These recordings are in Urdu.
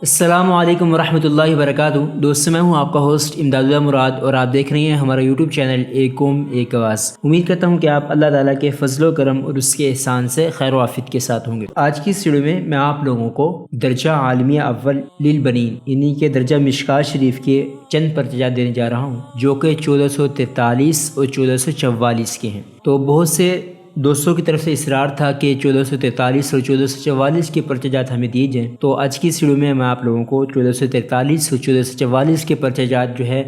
السلام علیکم ورحمۃ اللہ وبرکاتہ۔ دوستوں میں ہوں آپ کا ہوسٹ امداد اللہ مراد اور آپ دیکھ رہے ہیں ہمارا یوٹیوب چینل ایک قوم ایک آواز۔ امید کرتا ہوں کہ آپ اللہ تعالیٰ کے فضل و کرم اور اس کے احسان سے خیر و عافیت کے ساتھ ہوں گے۔ آج کی اس ویڈیو میں آپ لوگوں کو درجہ عالمیہ اول للبنین یعنی کہ درجہ مشکات شریف کے چند پرچجات دینے جا رہا ہوں جو کہ 1443 اور 1444 کے ہیں۔ تو بہت سے دوستوں کی طرف سے اصرار تھا کہ 1443 اور 1444 کے پرچجات ہمیں دیے جائیں، تو آج کی اس ویڈیو میں آپ لوگوں کو 1443 اور 1444 کے پرچجات جو ہے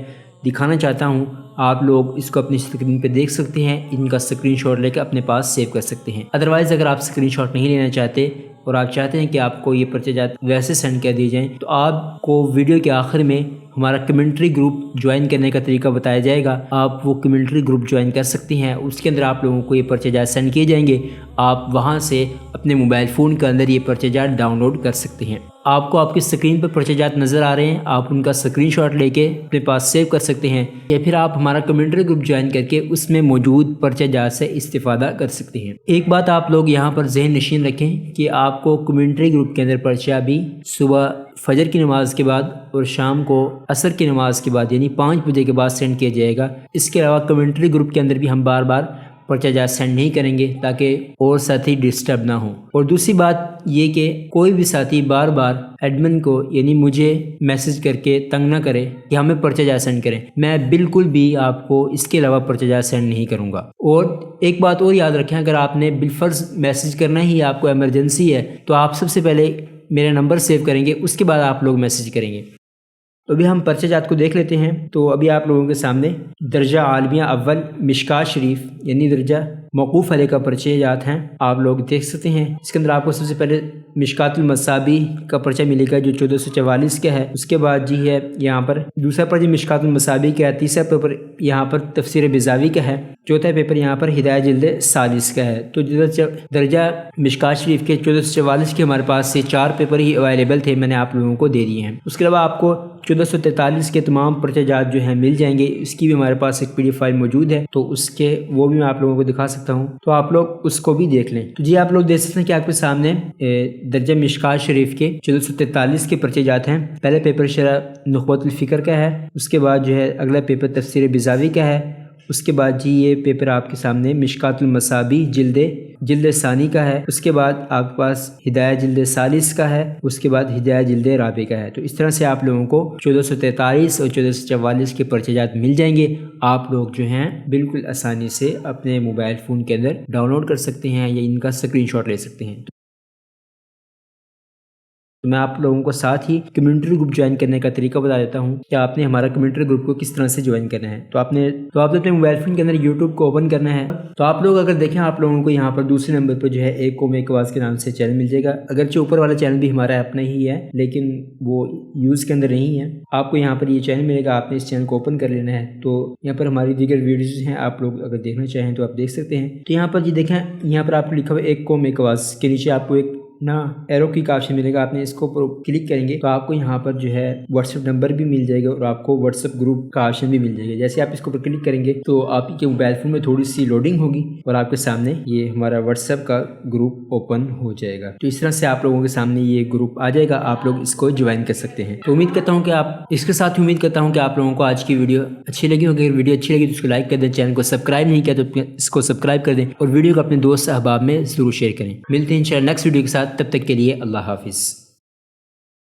دکھانا چاہتا ہوں۔ آپ لوگ اس کو اپنی اسکرین پہ دیکھ سکتے ہیں، ان کا اسکرین شاٹ لے کے اپنے پاس سیو کر سکتے ہیں۔ ادروائز اگر آپ اسکرین شاٹ نہیں لینا چاہتے اور آپ چاہتے ہیں کہ آپ کو یہ پرچجات ویسے سینڈ کر دیے جائیں، تو آپ کو ویڈیو کے آخر میں ہمارا کمیونٹری گروپ جوائن کرنے کا طریقہ بتایا جائے گا۔ آپ وہ کمیونٹری گروپ جوائن کر سکتے ہیں، اس کے اندر آپ لوگوں کو یہ پرچجات سینڈ کیے جائیں گے۔ آپ وہاں سے اپنے موبائل فون کے اندر یہ پرچجات ڈاؤن لوڈ کر سکتے ہیں۔ آپ کو آپ کی اسکرین پر پرچجات نظر آ رہے ہیں، آپ ان کا اسکرین شاٹ لے کے اپنے پاس سیو کر سکتے ہیں، یا پھر آپ ہمارا کمیونٹری گروپ جوائن کر کے اس میں موجود پرچجات سے استفادہ کر سکتے ہیں۔ ایک بات آپ لوگ یہاں پر ذہن نشین رکھیں کہ آپ کو کمیونٹری گروپ کے اندر پرچہ بھی صبح فجر کی نماز کے بعد اور شام کو عصر کی نماز کے بعد یعنی 5 بجے کے بعد سینڈ کیا جائے گا۔ اس کے علاوہ کمیونٹری گروپ کے اندر بھی ہم بار بار پرچجات سینڈ نہیں کریں گے تاکہ اور ساتھی ڈسٹرب نہ ہوں۔ اور دوسری بات یہ کہ کوئی بھی ساتھی بار بار ایڈمن کو یعنی مجھے میسج کر کے تنگ نہ کرے کہ ہمیں پرچجات سینڈ کریں، میں بالکل بھی آپ کو اس کے علاوہ پرچجات سینڈ نہیں کروں گا۔ اور ایک بات اور یاد رکھیں، اگر آپ نے بالفرض میسج کرنا ہی آپ کو ایمرجنسی ہے تو آپ سب سے پہلے میرا نمبر سیو کریں گے، اس کے بعد آپ لوگ میسج کریں گے۔ تو ابھی ہم پرچجات کو دیکھ لیتے ہیں۔ تو ابھی آپ لوگوں کے سامنے درجہ عالمیہ اول مشکات شریف یعنی درجہ موقوف علیہ کا پرچجات ہیں، آپ لوگ دیکھ سکتے ہیں۔ اس کے اندر آپ کو سب سے پہلے مشکات المصابیح کا پرچہ ملے گا جو 1444 کا ہے۔ اس کے بعد جی ہے یہاں پر دوسرا پرچہ مشکات المصابیح کا ہے، تیسرا پیپر یہاں پر تفسیر بیضاوی کا ہے، چوتھا پیپر یہاں پر ہدایہ جلد سادس کا ہے۔ تو درجہ مشکات شریف کے 1444 کے ہمارے پاس سے 4 پیپر ہی اویلیبل تھے، میں نے آپ لوگوں کو دے دیے ہیں۔ اس کے علاوہ آپ کو 1443 کے تمام پرچجات جو ہیں مل جائیں گے، اس کی بھی ہمارے پاس ایک PDF فائل موجود ہے، تو اس کے وہ بھی میں آپ لوگوں کو دکھا سکتا ہوں، تو آپ لوگ اس کو بھی دیکھ لیں۔ تو جی آپ لوگ دیکھ سکتے ہیں کہ آپ کے سامنے درجہ مشکات شریف کے 1443 کے پرچجات ہیں۔ پہلے پیپر شرح نخبۃ الفکر کا ہے، اس کے بعد جو ہے اگلا پیپر تفسیر بیضاوی کا ہے، اس کے بعد جی یہ پیپر آپ کے سامنے مشکات المصابیح جلد ثانی کا ہے، اس کے بعد آپ کے پاس ہدایہ جلد ثالث کا ہے، اس کے بعد ہدایہ جلد رابع کا ہے۔ تو اس طرح سے آپ لوگوں کو 1443 اور 1444 کے پرچجات مل جائیں گے۔ آپ لوگ جو ہیں بالکل آسانی سے اپنے موبائل فون کے اندر ڈاؤن لوڈ کر سکتے ہیں یا ان کا اسکرین شاٹ لے سکتے ہیں۔ میں آپ لوگوں کو ساتھ ہی کمیونٹری گروپ جوائن کرنے کا طریقہ بتا دیتا ہوں کہ آپ نے ہمارا کمیونٹری گروپ کو کس طرح سے جوائن کرنا ہے۔ تو آپ نے اپنے موبائل فون کے اندر یوٹیوب کو اوپن کرنا ہے۔ تو آپ لوگ اگر دیکھیں آپ لوگوں کو یہاں پر دوسرے نمبر پر جو ہے ایک قوم ایک آواز کے نام سے چینل مل جائے گا، اگرچہ اوپر والا چینل بھی ہمارا اپنا ہی ہے لیکن وہ یوز کے اندر نہیں ہے۔ آپ کو یہاں پر یہ چینل ملے گا، آپ نے اس چینل کو اوپن کر لینا ہے۔ تو یہاں پر ہماری دیگر ویڈیوز ہیں، آپ لوگ اگر دیکھنا چاہیں تو آپ دیکھ سکتے ہیں۔ تو یہاں پر جی دیکھیں، یہاں پر آپ کو لکھا ہوا ایک قوم ایک آواز کے نیچے آپ کو ایک ایرو کی کا آپشن ملے گا، آپ نے اس کو کلک کریں گے تو آپ کو یہاں پر جو ہے واٹس ایپ نمبر بھی مل جائے گا اور آپ کو واٹس ایپ گروپ کا آپشن بھی مل جائے گا۔ جیسے آپ اس کو کلک کریں گے تو آپ کے موبائل فون میں تھوڑی سی لوڈنگ ہوگی اور آپ کے سامنے یہ ہمارا واٹس ایپ کا گروپ اوپن ہو جائے گا۔ تو اس طرح سے آپ لوگوں کے سامنے یہ گروپ آ جائے گا، آپ لوگ اس کو جوائن کر سکتے ہیں۔ تو امید کرتا ہوں کہ آپ اس کے ساتھ امید کرتا ہوں کہ آپ لوگوں کو آج کی ویڈیو اچھی لگی ہوگی۔ اگر ویڈیو اچھی لگی تو اس کو لائک کر دیں، چینل کو سبسکرائب نہیں کیا تو اس کو سبسکرائب کر دیں اور ویڈیو کو اپنے دوست احباب میں ضرور شیئر کریں۔ ملتے ہیں انشاءاللہ نیکسٹ ویڈیو کے ساتھ، تب تک کے لیے اللہ حافظ۔